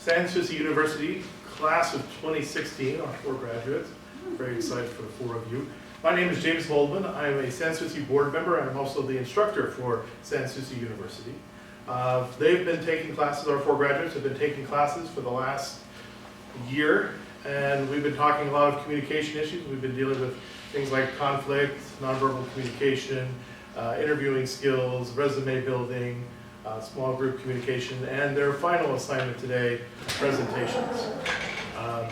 Souci University, class of 2016, our 4 graduates. Very excited for the 4 of you. My name is James Goldman. I am a Souci board member. I'm also the instructor for Souci University. They've been taking classes, our 4 graduates have been taking classes for the last year, and we've been talking a lot of communication issues. We've been dealing with things like conflict, nonverbal communication, interviewing skills, resume building, small group communication, and their final assignment today, presentations.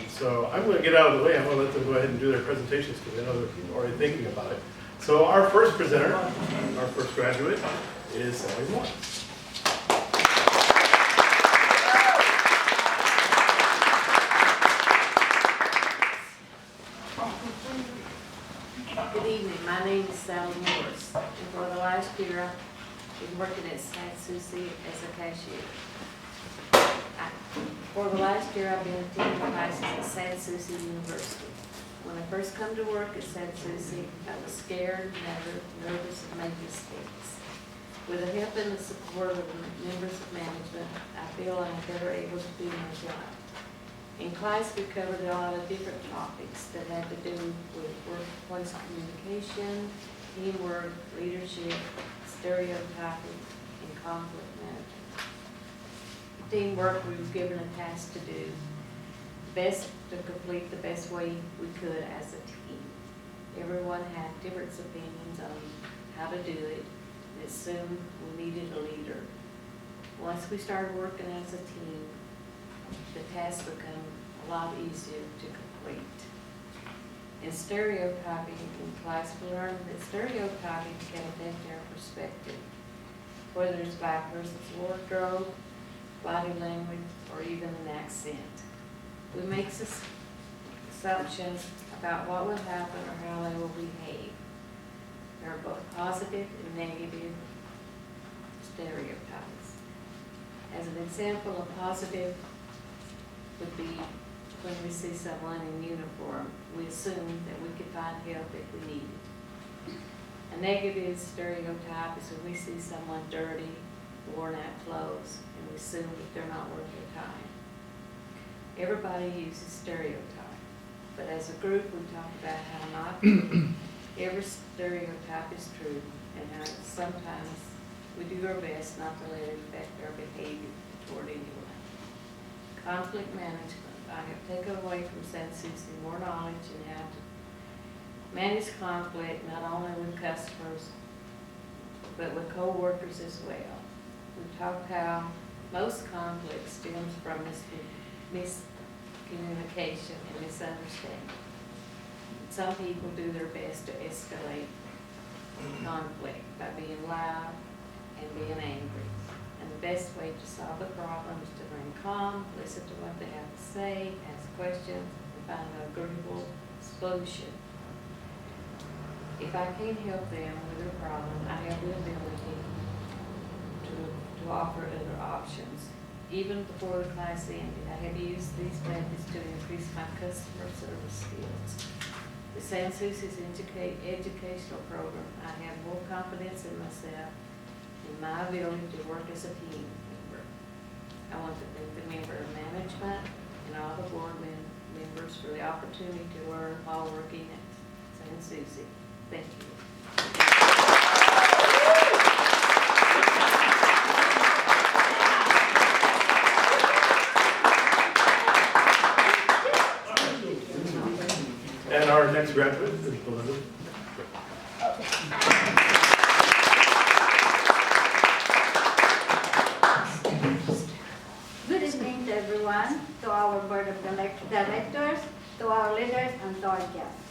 So I'm going to get out of the way. I'm going to let them go ahead and do their presentations because I know they're already thinking about it. So our first presenter, our first graduate, is Sally Moore. Good evening. My name is Sally Morris, and for the last year I've been working at Souci as a cashier. For the last year I've been attending classes at Souci University. When I first come to work at Souci, I was scared, nervous, and made mistakes. With the help and the support of the members of management, I feel I'm better able to do my job. In class, we covered a lot of different topics that had to do with workplace communication, teamwork, leadership, stereotyping, and conflict management. Teamwork, we were given a task to do to complete the best way we could as a team. Everyone had different opinions on how to do it, and soon we needed a leader. Once we started working as a team, the task became a lot easier to complete. In stereotyping in class, we learned that stereotyping can affect our perspective, whether it's by a person's wardrobe, body language, or even an accent. We make assumptions about what will happen or how they will behave. There are both positive and negative stereotypes. As an example, a positive would be when we see someone in uniform, we assume that we could find help if we need it. A negative stereotype is when we see someone dirty, worn out clothes, and we assume that they're not worth their time. Everybody uses stereotype, but as a group we talk about how not every stereotype is true, and how sometimes we do our best not to let it affect our behavior toward anyone. Conflict management. I have taken away from Souci more knowledge in how to manage conflict, not only with customers, but with co-workers as well. We talked how most conflict stems from miscommunication and misunderstanding. Some people do their best to escalate conflict by being loud and being angry. And the best way to solve the problem is to remain calm, listen to what they have to say, ask questions, and find an agreeable solution. If I can't help them with their problem, I have the ability to offer other options. Even before the class ended, I have used these methods to increase my customer service skills. The Souci's educational program, I have more confidence in myself and my ability to work as a team member. I want to thank the member of management and all the board members for the opportunity to learn while working at Souci. Thank you. And our next graduate is Belinda. Good evening to everyone, to our board of directors, to our leaders, and to our guests.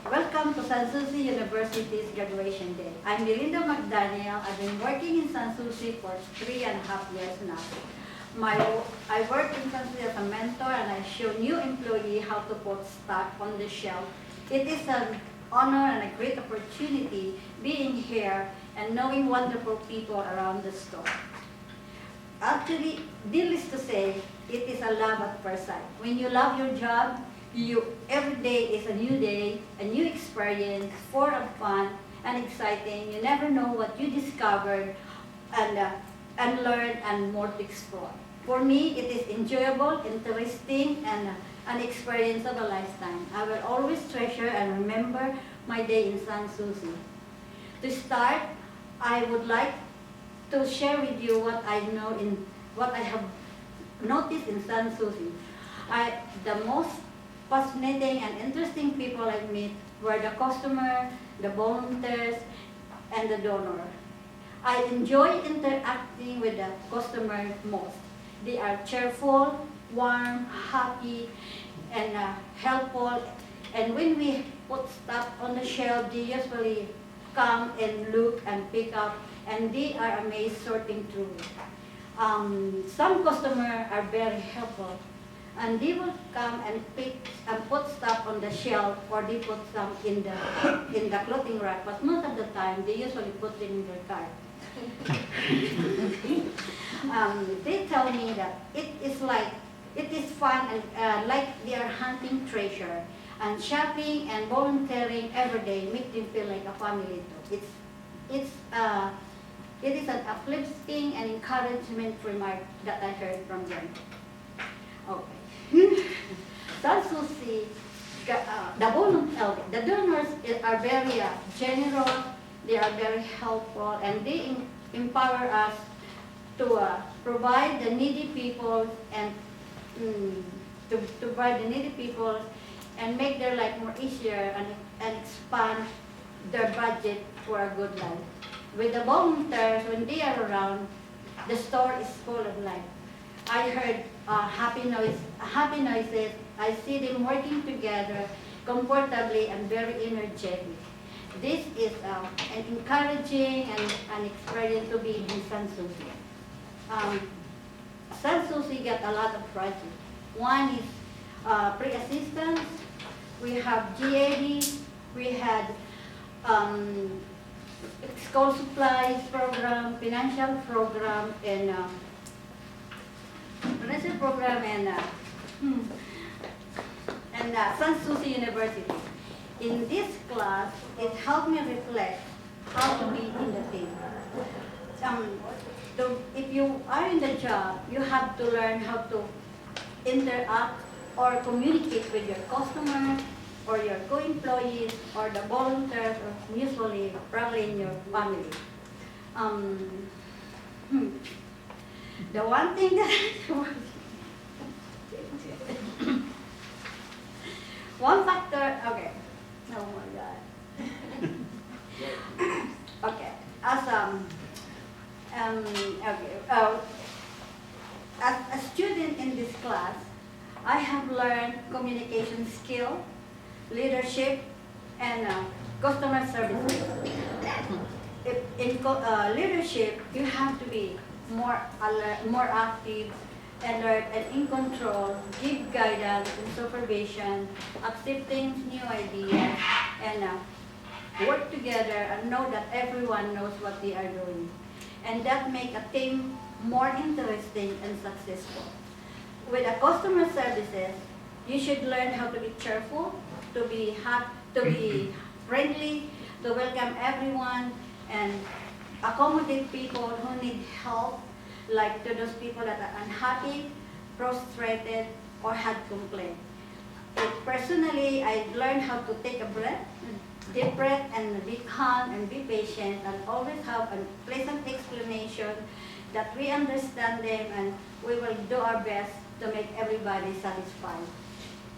Welcome to Souci University's graduation day. I'm Belinda McDaniel. I've been working in Souci for 3.5 years now. I work in Souci as a mentor, and I show new employees how to put stock on the shelf. It is an honor and a great opportunity being here and knowing wonderful people around the store. Actually, needless to say, it is a love at first sight. When you love your job, every day is a new day, a new experience, full of fun and exciting. You never know what you discovered and learn and more to explore. For me, it is enjoyable, interesting, and an experience of a lifetime. I will always treasure and remember my day in Souci. To start, I would like to share with you what I have noticed in Souci. The most fascinating and interesting people I meet were the customer, the volunteers, and the donor. I enjoy interacting with the customer most. They are cheerful, warm, happy, and helpful. And when we put stuff on the shelf, they usually come and look and pick up, and they are amazed sorting through it. Some customers are very helpful, and they will come and pick and put stuff on the shelf, or they put some in the clothing rack. But most of the time, they usually put it in their car. They tell me that it is fun and like they are hunting treasure, and shopping and volunteering every day make them feel like a family too. It is an uplifting and encouragement remark that I heard from them. Okay. Souci, the donors are very generous, they are very helpful, and they empower us to provide the needy people and to provide the needy people and make their life more easier and expand their budget for a good life. With the volunteers, when they are around, the store is full of life. I heard happy noises. I see them working together comfortably and very energetic. This is an encouraging and an experience to be in Souci. Souci got a lot of projects. One is pre-assistance. We have GAD. We had school supplies program, financial program, and Souci University. In this class, it helped me reflect how to be in the team. If you are in the job, you have to learn how to interact or communicate with your customers or your co-employees or the volunteers or usually probably in your family. The one thing that one factor, okay. Oh my God. Okay. As a student in this class, I have learned communication skill, leadership, and customer service. In leadership, you have to be more alert, more active, alert, and in control, give guidance and supervision, accepting new ideas, and work together and know that everyone knows what they are doing. And that makes a team more interesting and successful. With the customer services, you should learn how to be cheerful, to be friendly, to welcome everyone, and accommodate people who need help, like to those people that are unhappy, frustrated, or had complaints. Personally, I learned how to take a breath, deep breath, and be calm and be patient, and always have a pleasant explanation that we understand them, and we will do our best to make everybody satisfied.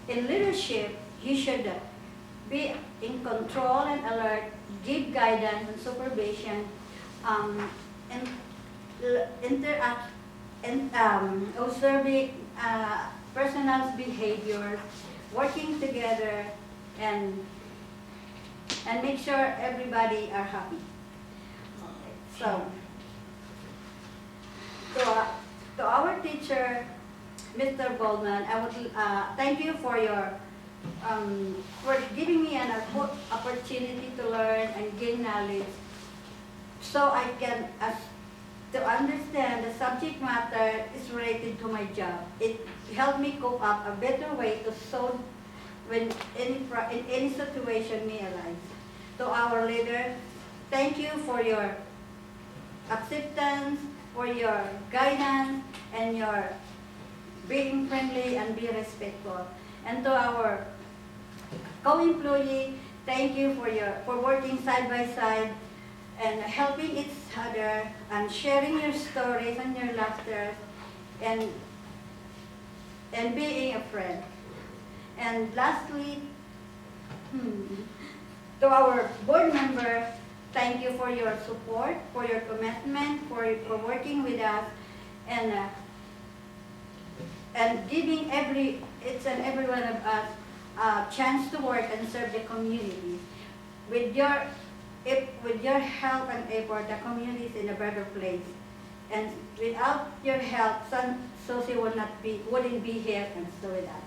In leadership, you should be in control and alert, give guidance and supervision, and interact and observing personal behavior, working together, and make sure everybody are happy. So, to our teacher, Mr. Goldman, I would thank you for your for giving me an opportunity to learn and gain knowledge, so I can to understand the subject matter is related to my job. It helped me cope up a better way to solve when in any situation may arise. To our leader, thank you for your acceptance for your guidance and your being friendly and be respectful. And to our co-employee, thank you for working side by side and helping each other and sharing your stories and your laughter and being a friend. And lastly, to our board member, thank you for your support, for your commitment, for working with us, and giving each and every one of us a chance to work and serve the community. With your help and effort, the community is in a better place. And without your help, Souci wouldn't be here and so with us.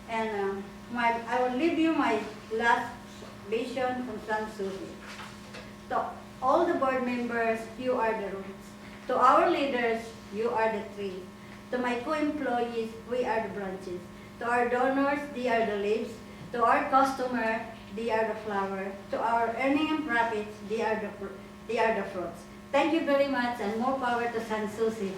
And I will leave you my last vision from Souci. To all the board members, you are the roots. To our leaders, you are the trees. To my co-employees, we are the branches. To our donors, they are the leaves. To our customer, they are the flower. To our earning and profits, they are the fruits. Thank you very much, and more power to Souci.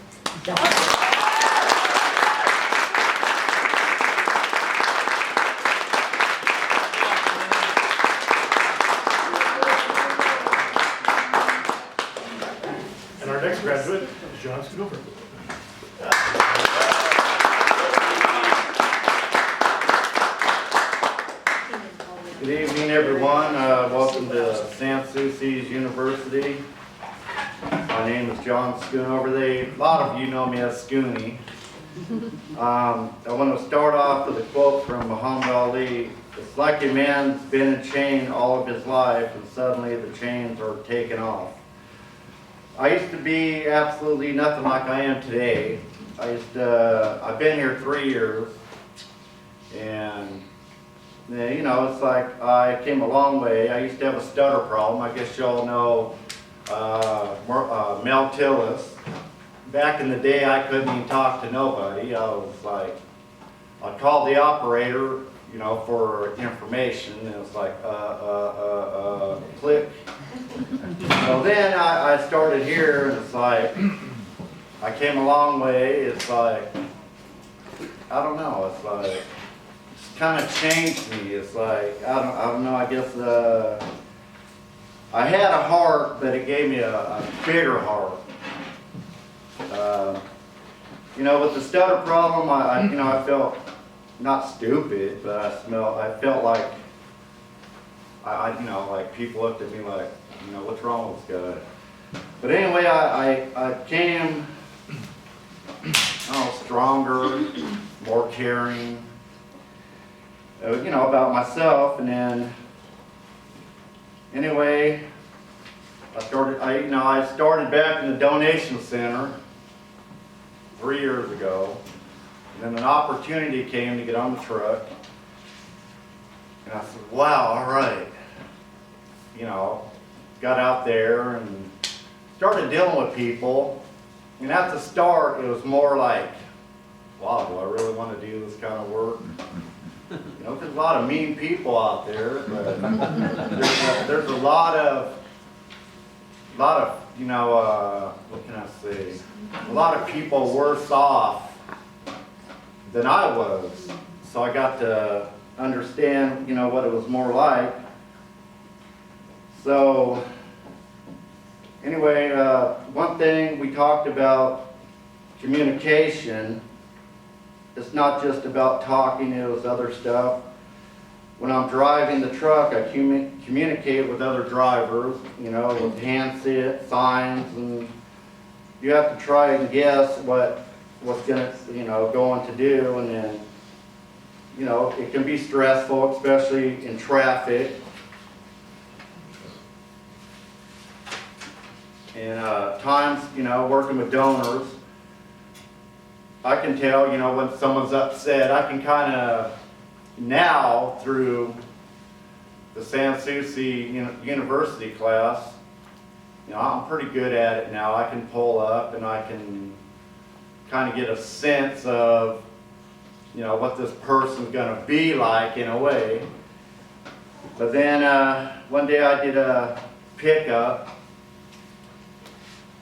And our next graduate is John Schoonover. Good evening, everyone. Welcome to Souci's University. My name is John Schoonover. A lot of you know me as Scoonie. I want to start off with a quote from Muhammad Ali. It's like a man's been in chain all of his life, and suddenly the chains are taken off. I used to be absolutely nothing like I am today. I've been here 3 years, and you know, it's like I came a long way. I used to have a stutter problem. I guess y'all know Mel Tillis. Back in the day, I couldn't even talk to nobody. I was like, I'd call the operator, you know, for information, and it was like, click. So then I started here, and it's like, I came a long way. It's like, I don't know, it's like, kind of changed me. It's like, I don't know, I guess I had a heart, but it gave me a bigger heart. You know, with the stutter problem, I felt not stupid, but I felt like you know, like people looked at me like, you know, what's wrong with this guy? But anyway, I came, stronger, more caring, you know, about myself. And then anyway, I started back in the donation center 3 years ago, and then an opportunity came to get on the truck, and I said, wow, all right, you know, got out there and started dealing with people. And at the start, it was more like, wow, do I really want to do this kind of work? You know, there's a lot of mean people out there, but there's a lot of, you know, what can I say? A lot of people worse off than I was. So I got to understand, you know, what it was more like. So anyway, one thing we talked about, communication. It's not just about talking, it was other stuff. When I'm driving the truck, I communicate with other drivers, you know, with hand signs, and you have to try and guess what's going to do, and then, you know, it can be stressful, especially in traffic. And times, you know, working with donors, I can tell, you know, when someone's upset. I can kind of now, through the Souci University class, you know, I'm pretty good at it now. I can pull up and I can kind of get a sense of, you know, what this person's going to be like in a way. But then one day I did a pickup,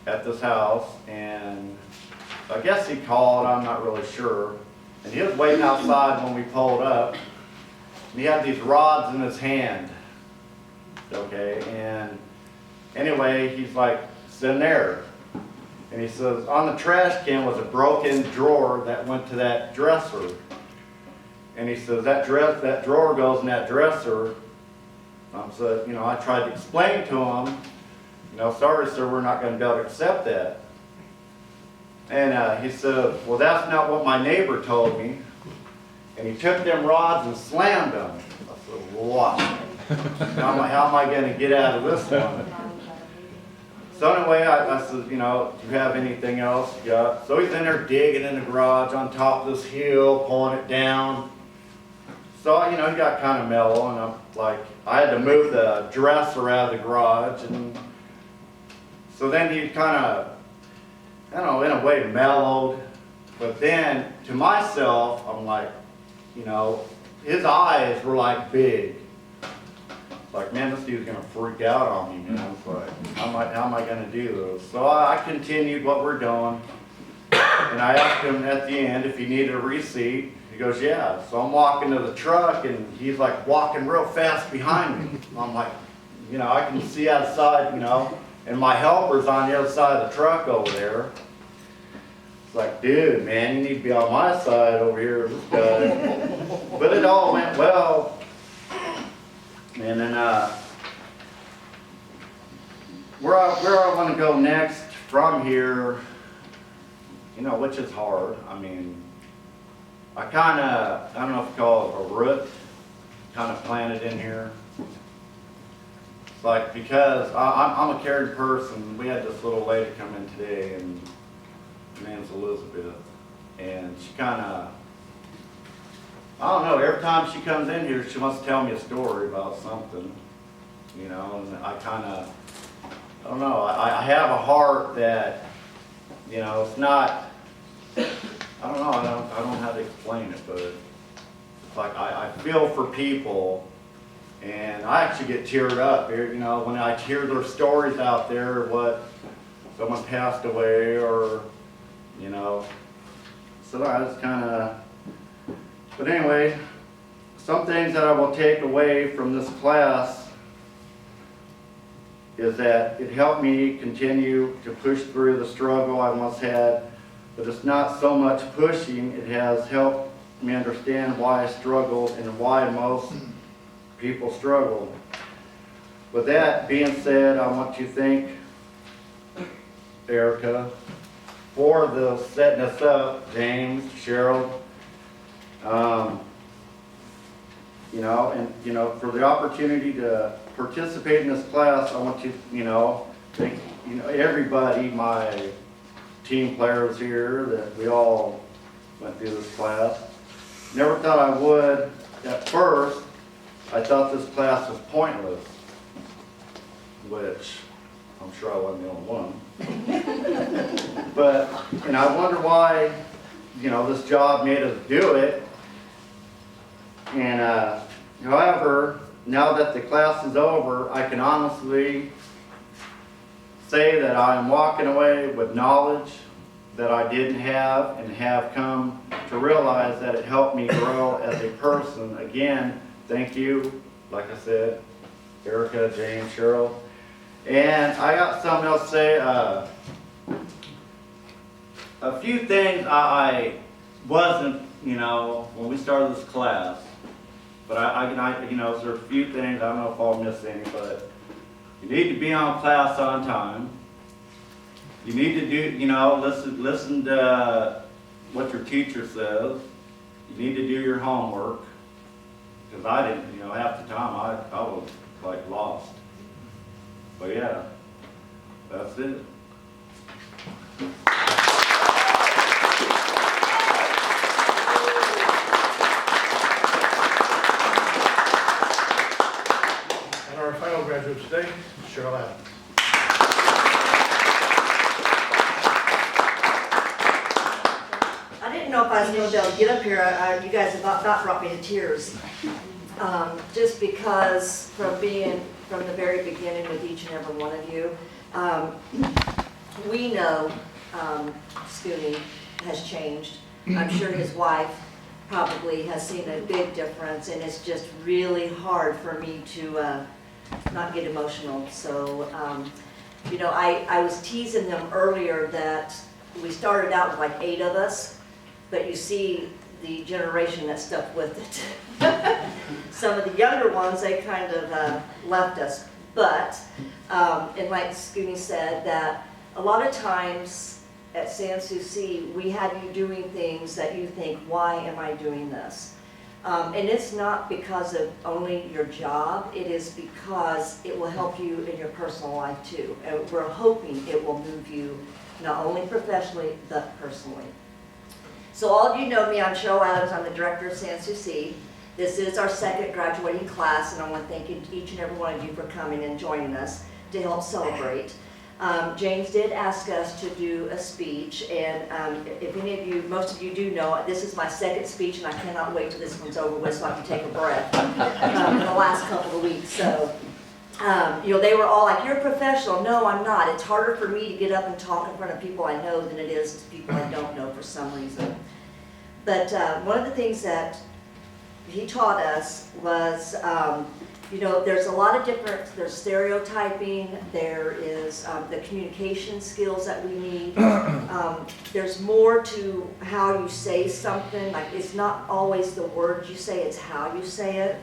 at this house, and I guess he called, I'm not really sure. And he was waiting outside when we pulled up. And he had these rods in his hand. Okay, and anyway, he's like sitting there. And he says, on the trash can was a broken drawer that went to that dresser. And he says, that drawer goes in that dresser. So, you know, I tried to explain to him, you know, sorry sir, we're not going to be able to accept that. And he said, well, that's not what my neighbor told me. And he took them rods and slammed them. I said, what? How am I going to get out of this one? So anyway, I said, you know, do you have anything else you got? So he's in there digging in the garage on top of this hill, pulling it down. So, you know, he got kind of mellow, and I'm like, I had to move the dresser out of the garage, and so then he kind of, I don't know, in a way mellowed. But then, to myself, I'm like, you know, his eyes were like big. Like, man, this dude's gonna freak out on me, man. It's like, how am I gonna do this? So I continued what we're doing, and I asked him at the end if he needed a receipt. He goes, yeah. So I'm walking to the truck, and he's like walking real fast behind me. I'm like, you know, I can see outside, you know, and my helper's on the other side of the truck over there. It's like, dude, man, you need to be on my side over here, this guy. But it all went well. And then where I want to go next from here, you know, which is hard. I mean, I don't know if you call it a root, kind of planted in here. It's like, because I'm a caring person. We had this little lady come in today, and her name's Elizabeth, and she kind of, I don't know, every time she comes in here, she wants to tell me a story about something, you know, and I don't know, I have a heart that, you know, it's not, I don't know, I don't know how to explain it, but it's like I feel for people, and I actually get teared up, you know, when I hear their stories out there, what someone passed away, or, you know, so I just kind of, but anyway, some things that I will take away from this class is that it helped me continue to push through the struggle I once had, but it's not so much pushing, it has helped me understand why I struggled and why most people struggle. With that being said, I want to thank Erica for the setting us up, James, Cheryl, you know, and, you know, for the opportunity to participate in this class. I want to, you know, thank, you know, everybody, my team players here, that we all went through this class. Never thought I would. At first, I thought this class was pointless, which I'm sure I wasn't the only one. But, and I wonder why, you know, this job made us do it. And however, now that the class is over, I can honestly say that I'm walking away with knowledge that I didn't have, and have come to realize that it helped me grow as a person. Again, thank you, like I said, Erica, James, Cheryl. And I got something else to say. A few things I wasn't, you know, when we started this class, but I you know, there's a few things, I don't know if I'll miss any, but you need to be on class on time. You need to do, you know, listen to what your teacher says. You need to do your homework, because I didn't, you know, half the time I was like lost. But yeah, that's it. And our final graduate today, Cheryl Adams. I didn't know if I was going to be able to get up here. You guys have about brought me to tears. Just because from being from the very beginning with each and every one of you. we know Scooney has changed. I'm sure his wife probably has seen a big difference, and it's just really hard for me to not get emotional. So, you know, I was teasing them earlier that we started out with like 8 of us, but you see the generation that stuck with it. Some of the younger ones, they kind of left us. But, and like Scooney said, that a lot of times at Souci, we have you doing things that you think, why am I doing this? And it's not because of only your job, it is because it will help you in your personal life too. And we're hoping it will move you not only professionally, but personally. So all of you know me, I'm Cheryl Adams, I'm the director of Souci. This is our second graduating class, and I want to thank each and every one of you for coming and joining us to help celebrate. James did ask us to do a speech, and if any of you, most of you do know, this is my second speech, and I cannot wait till this one's over with so I can take a breath in the last couple of weeks. So, you know, they were all like, you're a professional. No, I'm not. It's harder for me to get up and talk in front of people I know than it is to people I don't know for some reason. But one of the things that he taught us was, you know, there's a lot of different, there's stereotyping, there is the communication skills that we need. There's more to how you say something, like it's not always the words you say, it's how you say it.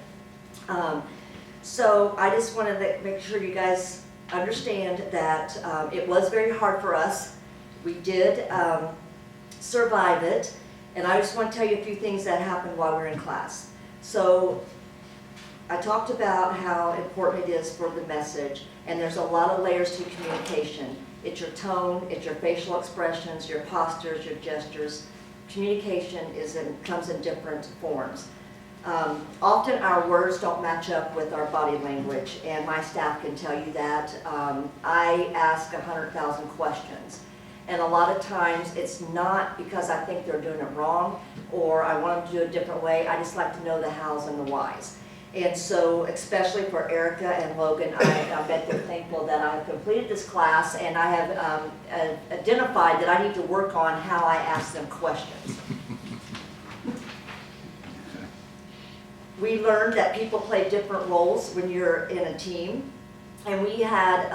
So I just wanted to make sure you guys understand that it was very hard for us. We did survive it, and I just want to tell you a few things that happened while we were in class. So I talked about how important it is for the message, and there's a lot of layers to communication. It's your tone, it's your facial expressions, your postures, your gestures. Communication comes in different forms. Often our words don't match up with our body language, and my staff can tell you that. I ask 100,000 questions, and a lot of times it's not because I think they're doing it wrong or I want them to do it a different way. I just like to know the hows and the whys. And so, especially for Erica and Logan, I bet they're thankful that I have completed this class, and I have identified that I need to work on how I ask them questions. We learned that people play different roles when you're in a team. And we had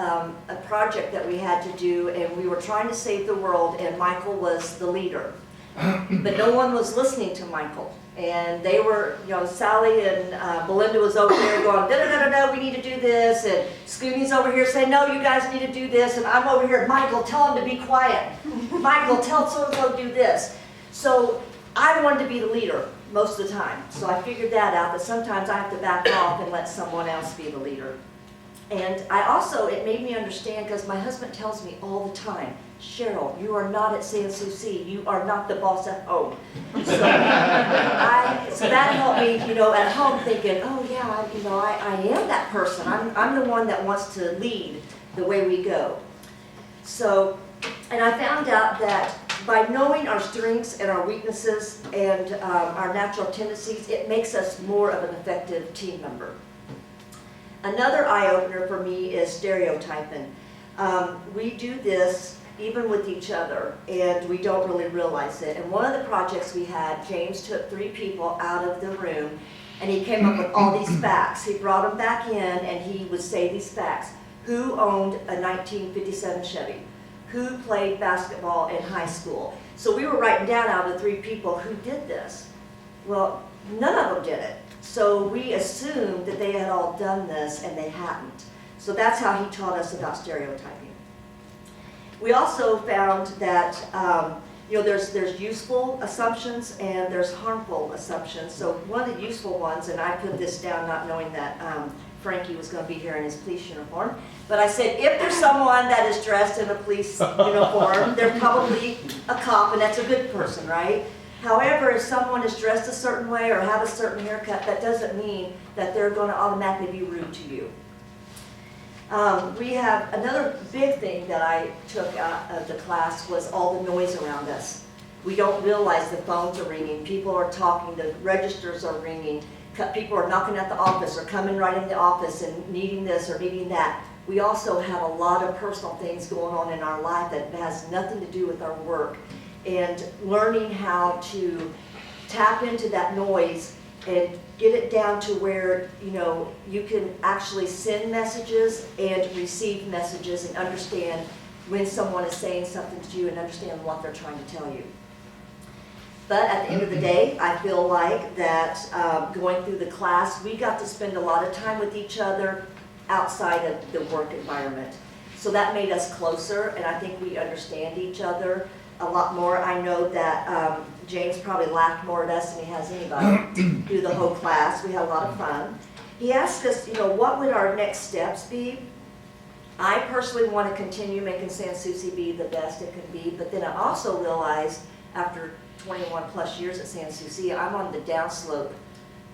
a project that we had to do, and we were trying to save the world, and Michael was the leader. But no one was listening to Michael. And they were, you know, Sally and Belinda was over there going, da-da-da-da-da, we need to do this. And Scooney's over here saying, no, you guys need to do this. And I'm over here, Michael, tell him to be quiet. Michael, tell so-and-so to do this. So I wanted to be the leader most of the time. So I figured that out, that sometimes I have to back off and let someone else be the leader. And I also, it made me understand, because my husband tells me all the time, Cheryl, you are not at Souci. You are not the boss at home. So, that helped me, you know, at home thinking, oh yeah, I am that person. I'm the one that wants to lead the way we go. So, and I found out that by knowing our strengths and our weaknesses and our natural tendencies, it makes us more of an effective team member. Another eye-opener for me is stereotyping. We do this even with each other, and we don't really realize it. And one of the projects we had, James took 3 people out of the room, and he came up with all these facts. He brought them back in, and he would say these facts. Who owned a 1957 Chevy? Who played basketball in high school? So we were writing down out of the 3 people who did this. Well, none of them did it. So we assumed that they had all done this, and they hadn't. So that's how he taught us about stereotyping. We also found that you know, there's useful assumptions and there's harmful assumptions. So one of the useful ones, and I put this down not knowing that Frankie was going to be here in his police uniform, but I said if there's someone that is dressed in a police uniform, they're probably a cop, and that's a good person, right? However, if someone is dressed a certain way or have a certain haircut, that doesn't mean that they're going to automatically be rude to you. We have another big thing that I took out of the class was all the noise around us. We don't realize the phones are ringing, people are talking, the registers are ringing, people are knocking at the office or coming right in the office and needing this or needing that. we also have a lot of personal things going on in our life that has nothing to do with our work. And learning how to tap into that noise and get it down to where, you know, you can actually send messages and receive messages and understand when someone is saying something to you and understand what they're trying to tell you. But at the end of the day, I feel like that going through the class, we got to spend a lot of time with each other outside of the work environment. So that made us closer, and I think we understand each other a lot more. I know that James probably laughed more at us than he has anybody through the whole class. We had a lot of fun. He asked us, you know, what would our next steps be? I personally want to continue making Sans Souci be the best it can be, but then I also realized after 21 plus years at Sans Souci, I'm on the downslope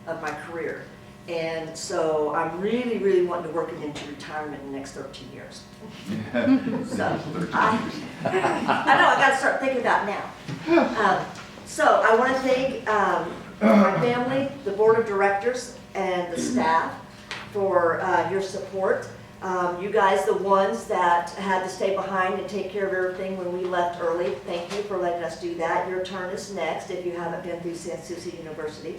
of my career. And so I'm really, really wanting to work it into retirement in the next 13 years. So I know, I got to start thinking about it now. So I want to thank my family, the board of directors, and the staff for your support. You guys, the ones that had to stay behind and take care of everything when we left early, thank you for letting us do that. Your turn is next if you haven't been through Sans Souci University.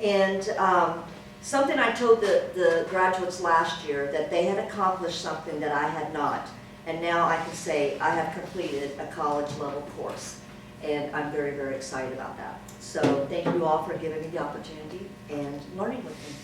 And something I told the graduates last year, that they had accomplished something that I had not. And now I can say I have completed a college level course. And I'm very, very excited about that. So thank you all for giving me the opportunity and learning with me.